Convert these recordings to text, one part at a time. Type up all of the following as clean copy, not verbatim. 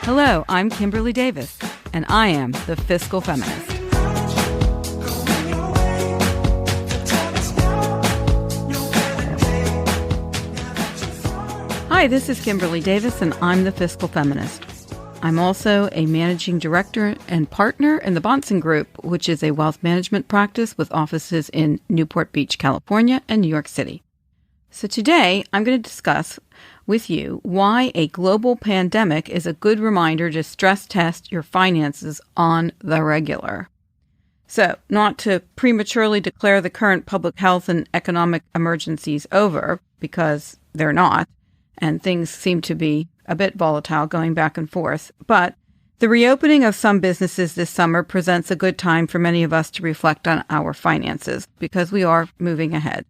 Hello, I'm Kimberly Davis, and I am the Fiscal Feminist. Hi, this is Kimberly Davis, and I'm the Fiscal Feminist. I'm also a managing director and partner in the Bahnsen Group, which is a wealth management practice with offices in Newport Beach, California, and New York City. So today, I'm going to discuss with you why a global pandemic is a good reminder to stress test your finances on the regular. So, not to prematurely declare the current public health and economic emergencies over, because they're not, and things seem to be a bit volatile going back and forth, but the reopening of some businesses this summer presents a good time for many of us to reflect on our finances, because we are moving ahead.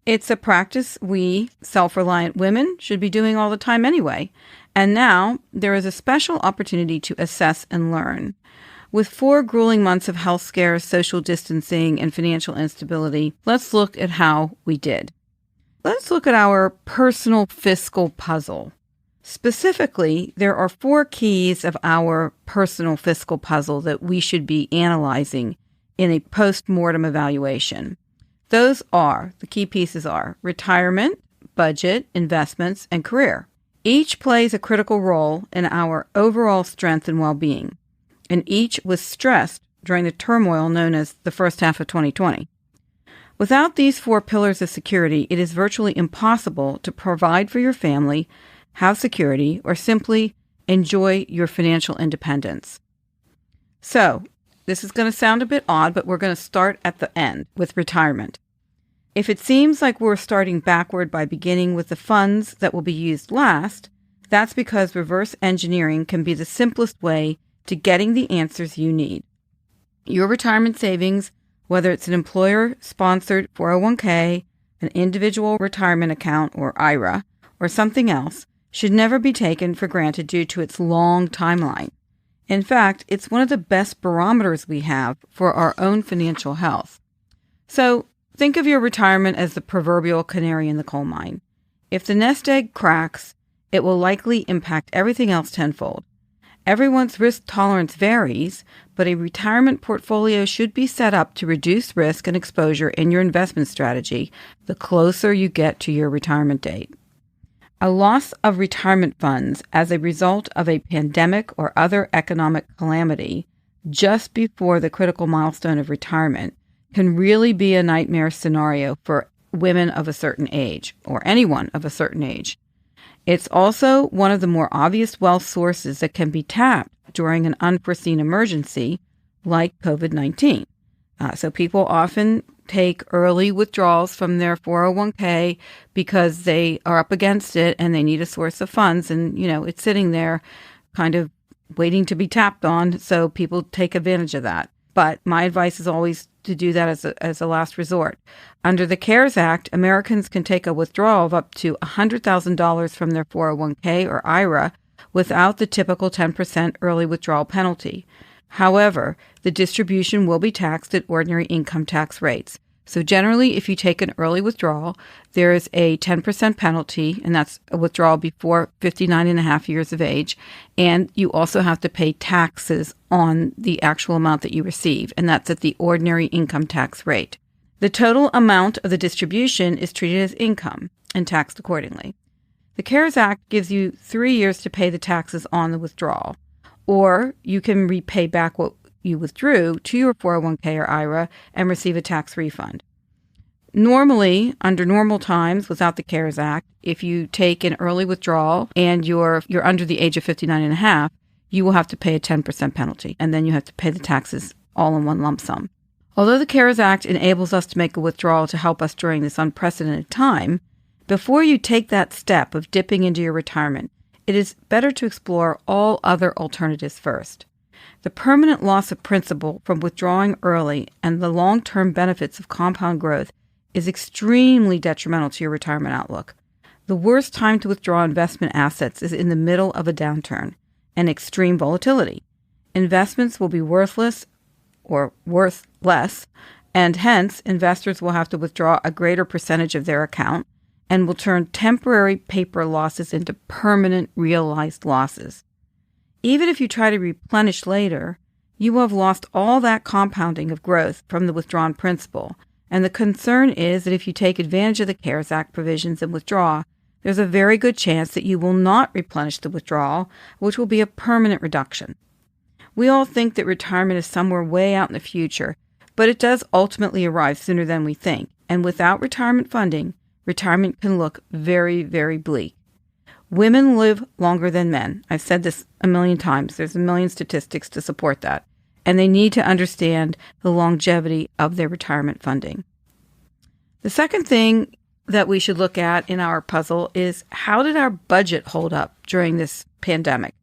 It's a practice we, self-reliant women, should be doing all the time anyway. And now there is a special opportunity to assess and learn. With 4 grueling months of health scares, social distancing, and financial instability, let's look at how we did. Let's look at our personal fiscal puzzle. Specifically, there are 4 keys of our personal fiscal puzzle that we should be analyzing in a post-mortem evaluation. The key pieces are retirement, budget, investments, and career. Each plays a critical role in our overall strength and well-being, and each was stressed during the turmoil known as the first half of 2020. Without these 4 pillars of security, it is virtually impossible to provide for your family, have security, or simply enjoy your financial independence. So, this is going to sound a bit odd, but we're going to start at the end with retirement. If it seems like we're starting backward by beginning with the funds that will be used last, that's because reverse engineering can be the simplest way to getting the answers you need. Your retirement savings, whether it's an employer-sponsored 401k, an individual retirement account or IRA, or something else, should never be taken for granted due to its long timeline. In fact, it's one of the best barometers we have for our own financial health. So, think of your retirement as the proverbial canary in the coal mine. If the nest egg cracks, it will likely impact everything else tenfold. Everyone's risk tolerance varies, but a retirement portfolio should be set up to reduce risk and exposure in your investment strategy the closer you get to your retirement date. A loss of retirement funds as a result of a pandemic or other economic calamity just before the critical milestone of retirement can really be a nightmare scenario for women of a certain age, or anyone of a certain age. It's also one of the more obvious wealth sources that can be tapped during an unforeseen emergency like COVID-19. So people often take early withdrawals from their 401k because they are up against it and they need a source of funds, and it's sitting there kind of waiting to be tapped on, so people take advantage of that. But my advice is always to do that as a last resort. Under the CARES Act, Americans can take a withdrawal of up to $100,000 from their 401k or IRA without the typical 10% early withdrawal penalty. However, the distribution will be taxed at ordinary income tax rates. So generally, if you take an early withdrawal, there is a 10% penalty, and that's a withdrawal before 59 and a half years of age. And you also have to pay taxes on the actual amount that you receive, and that's at the ordinary income tax rate. The total amount of the distribution is treated as income and taxed accordingly. The CARES Act gives you 3 years to pay the taxes on the withdrawal, or you can repay back what you withdrew to your 401k or IRA and receive a tax refund. Normally, under normal times, without the CARES Act, if you take an early withdrawal and you're under the age of 59 and a half, you will have to pay a 10% penalty, and then you have to pay the taxes all in one lump sum. Although the CARES Act enables us to make a withdrawal to help us during this unprecedented time, before you take that step of dipping into your retirement, it is better to explore all other alternatives first. The permanent loss of principal from withdrawing early and the long-term benefits of compound growth is extremely detrimental to your retirement outlook. The worst time to withdraw investment assets is in the middle of a downturn and extreme volatility. Investments will be worthless or worth less, and hence investors will have to withdraw a greater percentage of their account and will turn temporary paper losses into permanent realized losses. Even if you try to replenish later, you will have lost all that compounding of growth from the withdrawn principal. And the concern is that if you take advantage of the CARES Act provisions and withdraw, there's a very good chance that you will not replenish the withdrawal, which will be a permanent reduction. We all think that retirement is somewhere way out in the future, but it does ultimately arrive sooner than we think. And without retirement funding, retirement can look very, very bleak. Women live longer than men. I've said this a million times. There's a million statistics to support that. And they need to understand the longevity of their retirement funding. The second thing that we should look at in our puzzle is, how did our budget hold up during this pandemic?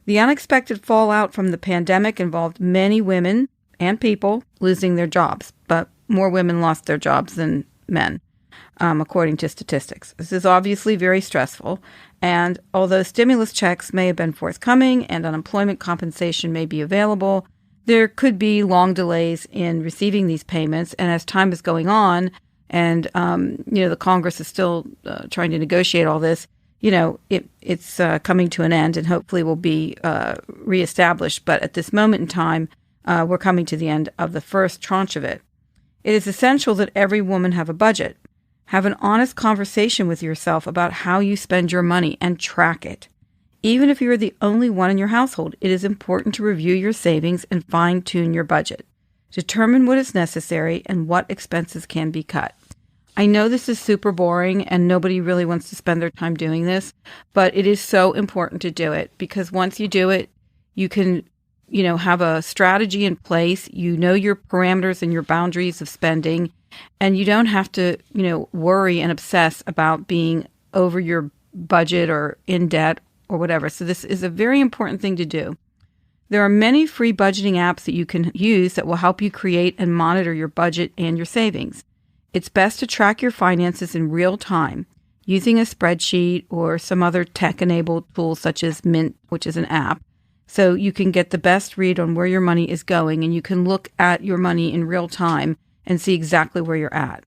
The unexpected fallout from the pandemic involved many women and people losing their jobs, but more women lost their jobs than men, according to statistics. This is obviously very stressful, and although stimulus checks may have been forthcoming and unemployment compensation may be available, there could be long delays in receiving these payments, and as time is going on, and the Congress is still trying to negotiate all this, it's coming to an end and hopefully will be reestablished. But at this moment in time, we're coming to the end of the first tranche of it. It is essential that every woman have a budget. Have an honest conversation with yourself about how you spend your money and track it. Even if you are the only one in your household, it is important to review your savings and fine-tune your budget. Determine what is necessary and what expenses can be cut. I know this is super boring and nobody really wants to spend their time doing this, but it is so important to do it, because once you do it, you can, have a strategy in place. You know your parameters and your boundaries of spending, and you don't have to, worry and obsess about being over your budget or in debt or whatever. So this is a very important thing to do. There are many free budgeting apps that you can use that will help you create and monitor your budget and your savings. It's best to track your finances in real time using a spreadsheet or some other tech-enabled tool such as Mint, which is an app, so you can get the best read on where your money is going, and you can look at your money in real time and see exactly where you're at.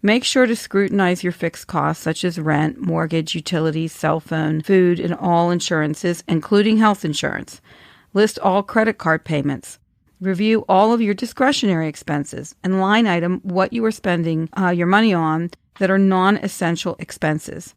Make sure to scrutinize your fixed costs such as rent, mortgage, utilities, cell phone, food, and all insurances, including health insurance. List all credit card payments. Review all of your discretionary expenses and line item what you are spending your money on that are non-essential expenses.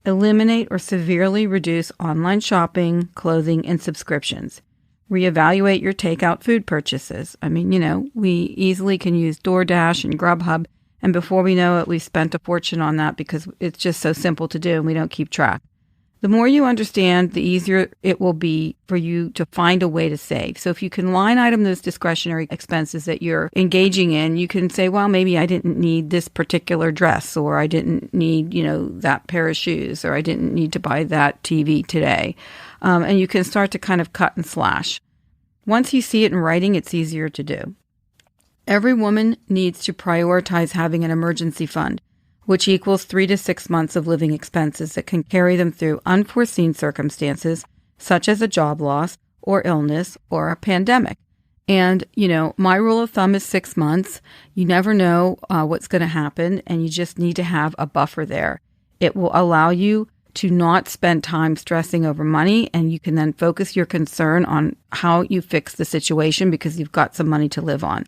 Eliminate or severely reduce online shopping, clothing, and subscriptions. Reevaluate your takeout food purchases. We easily can use DoorDash and Grubhub, and before we know it, we've spent a fortune on that because it's just so simple to do and we don't keep track. The more you understand, the easier it will be for you to find a way to save. So if you can line item those discretionary expenses that you're engaging in, you can say, well, maybe I didn't need this particular dress, or I didn't need, that pair of shoes, or I didn't need to buy that TV today. And you can start to kind of cut and slash. Once you see it in writing, it's easier to do. Every woman needs to prioritize having an emergency fund, which equals 3 to 6 months of living expenses that can carry them through unforeseen circumstances, such as a job loss or illness or a pandemic. And, my rule of thumb is 6 months. You never know what's going to happen, and you just need to have a buffer there. It will allow you to not spend time stressing over money, and you can then focus your concern on how you fix the situation because you've got some money to live on.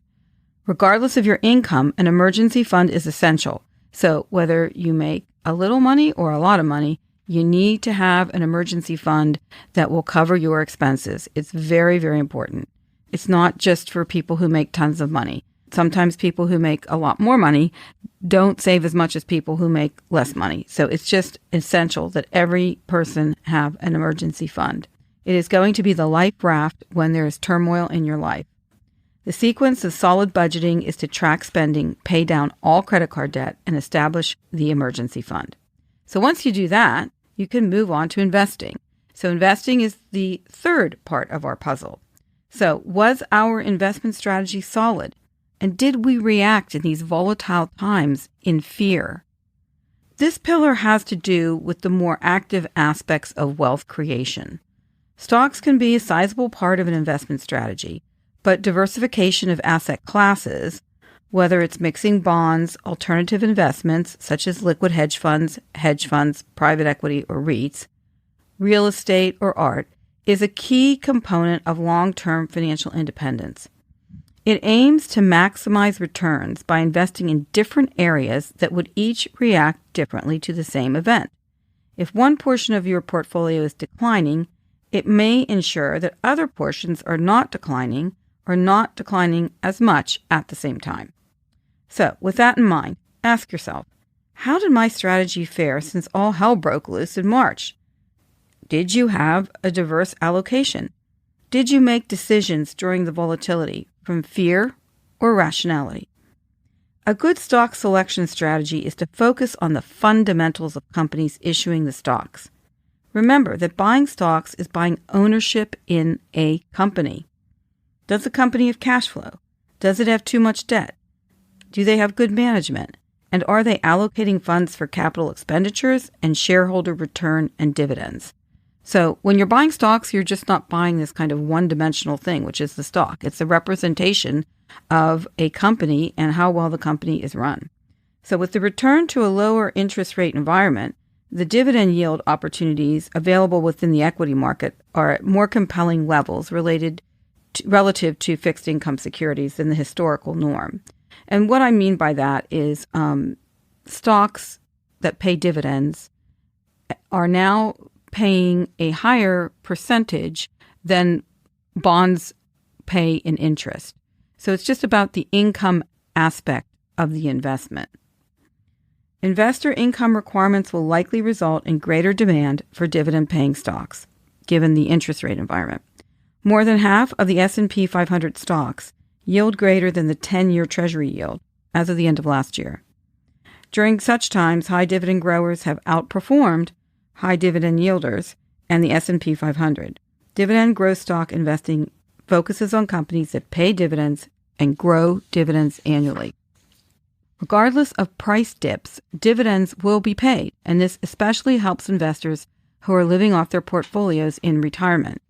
Regardless of your income, an emergency fund is essential. So whether you make a little money or a lot of money, you need to have an emergency fund that will cover your expenses. It's very, very important. It's not just for people who make tons of money. Sometimes people who make a lot more money don't save as much as people who make less money. So it's just essential that every person have an emergency fund. It is going to be the life raft when there is turmoil in your life. The sequence of solid budgeting is to track spending, pay down all credit card debt, and establish the emergency fund. So once you do that, you can move on to investing. So investing is the third part of our puzzle. So was our investment strategy solid? And did we react in these volatile times in fear? This pillar has to do with the more active aspects of wealth creation. Stocks can be a sizable part of an investment strategy, but diversification of asset classes, whether it's mixing bonds, alternative investments such as liquid hedge funds, private equity, or REITs, real estate, or art, is a key component of long-term financial independence. It aims to maximize returns by investing in different areas that would each react differently to the same event. If one portion of your portfolio is declining, it may ensure that other portions are not declining or not declining as much at the same time. So, with that in mind, ask yourself, how did my strategy fare since all hell broke loose in March? Did you have a diverse allocation? Did you make decisions during the volatility from fear or rationality? A good stock selection strategy is to focus on the fundamentals of companies issuing the stocks. Remember that buying stocks is buying ownership in a company. Does the company have cash flow? Does it have too much debt? Do they have good management? And are they allocating funds for capital expenditures and shareholder return and dividends? So when you're buying stocks, you're just not buying this kind of one-dimensional thing, which is the stock. It's a representation of a company and how well the company is run. So with the return to a lower interest rate environment, the dividend yield opportunities available within the equity market are at more compelling levels relative to fixed income securities than the historical norm. And what I mean by that is stocks that pay dividends are now paying a higher percentage than bonds pay in interest. So it's just about the income aspect of the investment. Investor income requirements will likely result in greater demand for dividend-paying stocks, given the interest rate environment. More than half of the S&P 500 stocks yield greater than the 10-year Treasury yield as of the end of last year. During such times, high dividend growers have outperformed high dividend yielders and the S&P 500. Dividend growth stock investing focuses on companies that pay dividends and grow dividends annually. Regardless of price dips, dividends will be paid, and this especially helps investors who are living off their portfolios in retirement.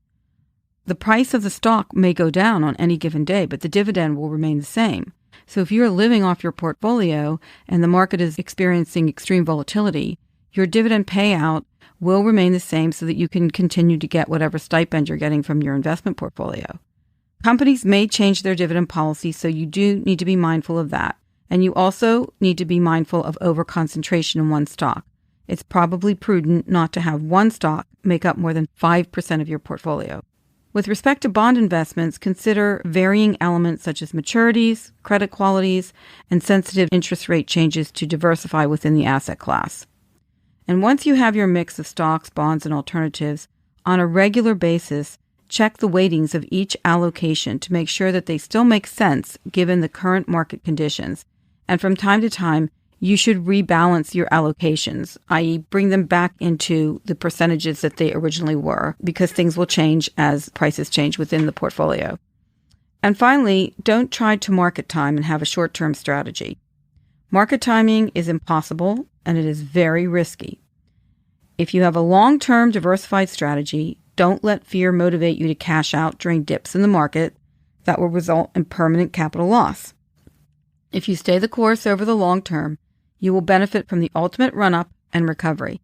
The price of the stock may go down on any given day, but the dividend will remain the same. So if you're living off your portfolio and the market is experiencing extreme volatility, your dividend payout will remain the same so that you can continue to get whatever stipend you're getting from your investment portfolio. Companies may change their dividend policy, so you do need to be mindful of that. And you also need to be mindful of overconcentration in one stock. It's probably prudent not to have one stock make up more than 5% of your portfolio. With respect to bond investments, consider varying elements such as maturities, credit qualities, and sensitive interest rate changes to diversify within the asset class. And once you have your mix of stocks, bonds, and alternatives, on a regular basis, check the weightings of each allocation to make sure that they still make sense given the current market conditions. And from time to time, you should rebalance your allocations, i.e. bring them back into the percentages that they originally were, because things will change as prices change within the portfolio. And finally, don't try to market time and have a short-term strategy. Market timing is impossible, and it is very risky. If you have a long-term diversified strategy, don't let fear motivate you to cash out during dips in the market that will result in permanent capital loss. If you stay the course over the long term, you will benefit from the ultimate run-up and recovery.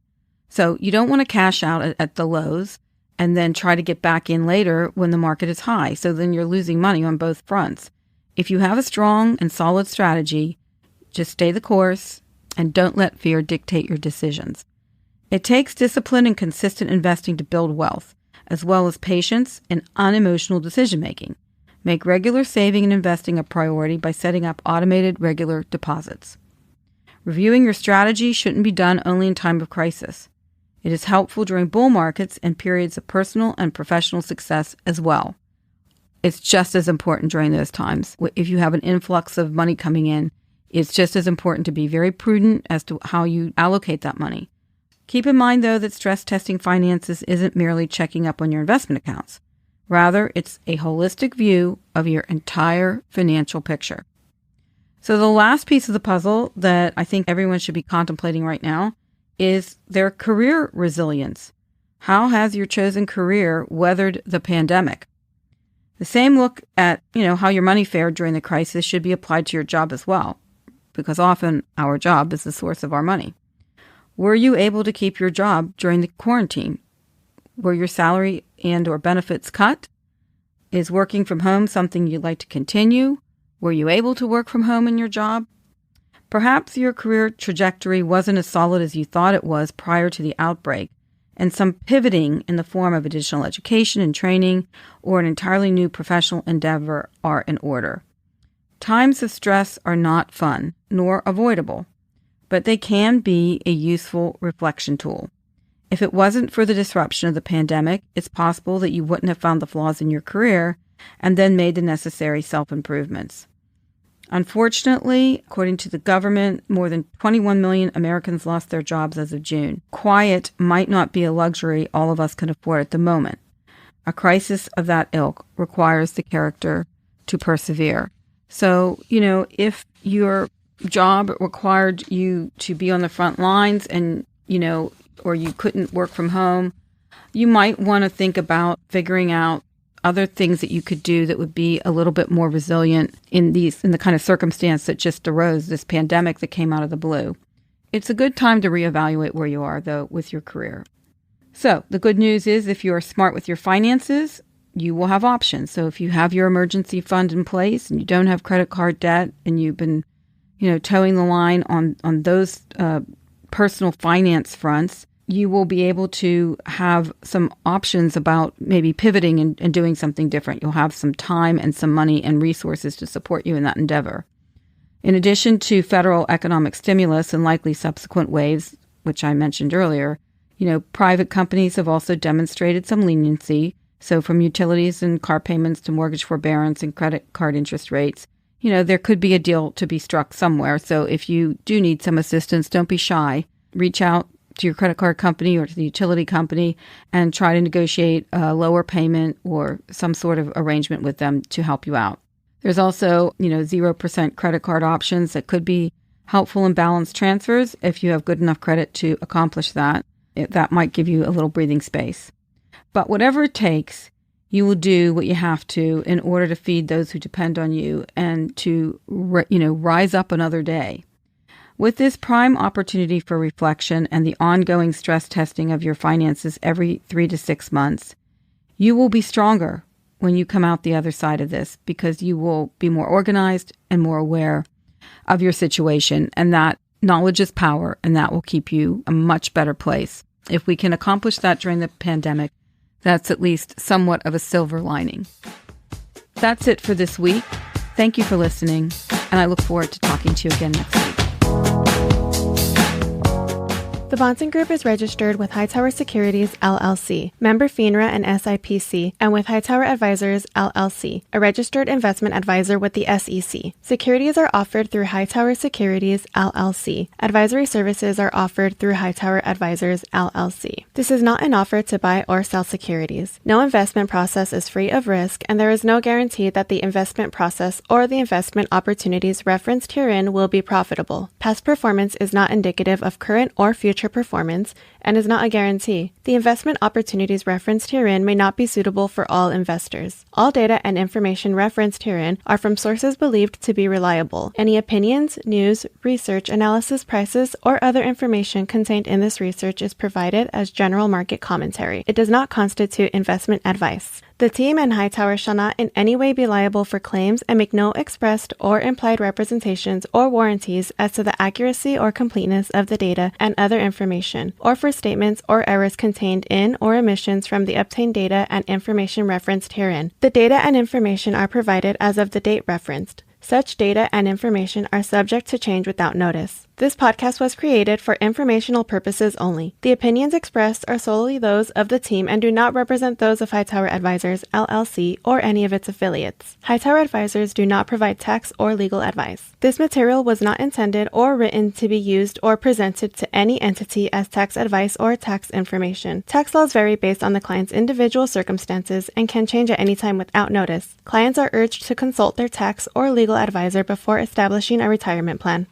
So you don't want to cash out at the lows and then try to get back in later when the market is high. So then you're losing money on both fronts. If you have a strong and solid strategy, just stay the course and don't let fear dictate your decisions. It takes discipline and consistent investing to build wealth, as well as patience and unemotional decision-making. Make regular saving and investing a priority by setting up automated regular deposits. Reviewing your strategy shouldn't be done only in time of crisis. It is helpful during bull markets and periods of personal and professional success as well. It's just as important during those times. If you have an influx of money coming in, it's just as important to be very prudent as to how you allocate that money. Keep in mind, though, that stress testing finances isn't merely checking up on your investment accounts. Rather, it's a holistic view of your entire financial picture. So the last piece of the puzzle that I think everyone should be contemplating right now is their career resilience. How has your chosen career weathered the pandemic? The same look at, how your money fared during the crisis should be applied to your job as well, because often our job is the source of our money. Were you able to keep your job during the quarantine? Were your salary and or benefits cut? Is working from home something you'd like to continue? Were you able to work from home in your job? Perhaps your career trajectory wasn't as solid as you thought it was prior to the outbreak, and some pivoting in the form of additional education and training or an entirely new professional endeavor are in order. Times of stress are not fun, nor avoidable, but they can be a useful reflection tool. If it wasn't for the disruption of the pandemic, it's possible that you wouldn't have found the flaws in your career and then made the necessary self-improvements. Unfortunately, according to the government, more than 21 million Americans lost their jobs as of June. Quiet might not be a luxury all of us can afford at the moment. A crisis of that ilk requires the character to persevere. So, if your job required you to be on the front lines and, or you couldn't work from home, you might want to think about figuring out other things that you could do that would be a little bit more resilient in the kind of circumstance that just arose, this pandemic that came out of the blue. It's a good time to reevaluate where you are, though, with your career. So the good news is if you are smart with your finances, you will have options. So if you have your emergency fund in place and you don't have credit card debt and you've been, towing the line on those personal finance fronts, you will be able to have some options about maybe pivoting and doing something different. You'll have some time and some money and resources to support you in that endeavor. In addition to federal economic stimulus and likely subsequent waves, which I mentioned earlier, private companies have also demonstrated some leniency. So from utilities and car payments to mortgage forbearance and credit card interest rates, there could be a deal to be struck somewhere. So if you do need some assistance, don't be shy. Reach out to your credit card company or to the utility company and try to negotiate a lower payment or some sort of arrangement with them to help you out. There's also, 0% credit card options that could be helpful in balance transfers if you have good enough credit to accomplish that. That might give you a little breathing space. But whatever it takes, you will do what you have to in order to feed those who depend on you and to, rise up another day. With this prime opportunity for reflection and the ongoing stress testing of your finances every 3 to 6 months, you will be stronger when you come out the other side of this because you will be more organized and more aware of your situation. And that knowledge is power, and that will keep you a much better place. If we can accomplish that during the pandemic, that's at least somewhat of a silver lining. That's it for this week. Thank you for listening, and I look forward to talking to you again next week. The Bahnsen Group is registered with Hightower Securities, LLC, member FINRA and SIPC, and with Hightower Advisors, LLC, a registered investment advisor with the SEC. Securities are offered through Hightower Securities, LLC. Advisory services are offered through Hightower Advisors, LLC. This is not an offer to buy or sell securities. No investment process is free of risk, and there is no guarantee that the investment process or the investment opportunities referenced herein will be profitable. Past performance is not indicative of current or future performance and is not a guarantee. The investment opportunities referenced herein may not be suitable for all investors. All data and information referenced herein are from sources believed to be reliable. Any opinions, news, research, analysis, prices, or other information contained in this research is provided as general market commentary. It does not constitute investment advice. The team and Hightower shall not in any way be liable for claims and make no expressed or implied representations or warranties as to the accuracy or completeness of the data and other information, or for statements or errors contained in or omissions from the obtained data and information referenced herein. The data and information are provided as of the date referenced. Such data and information are subject to change without notice. This podcast was created for informational purposes only. The opinions expressed are solely those of the team and do not represent those of Hightower Advisors, LLC, or any of its affiliates. Hightower Advisors do not provide tax or legal advice. This material was not intended or written to be used or presented to any entity as tax advice or tax information. Tax laws vary based on the client's individual circumstances and can change at any time without notice. Clients are urged to consult their tax or legal advisor before establishing a retirement plan.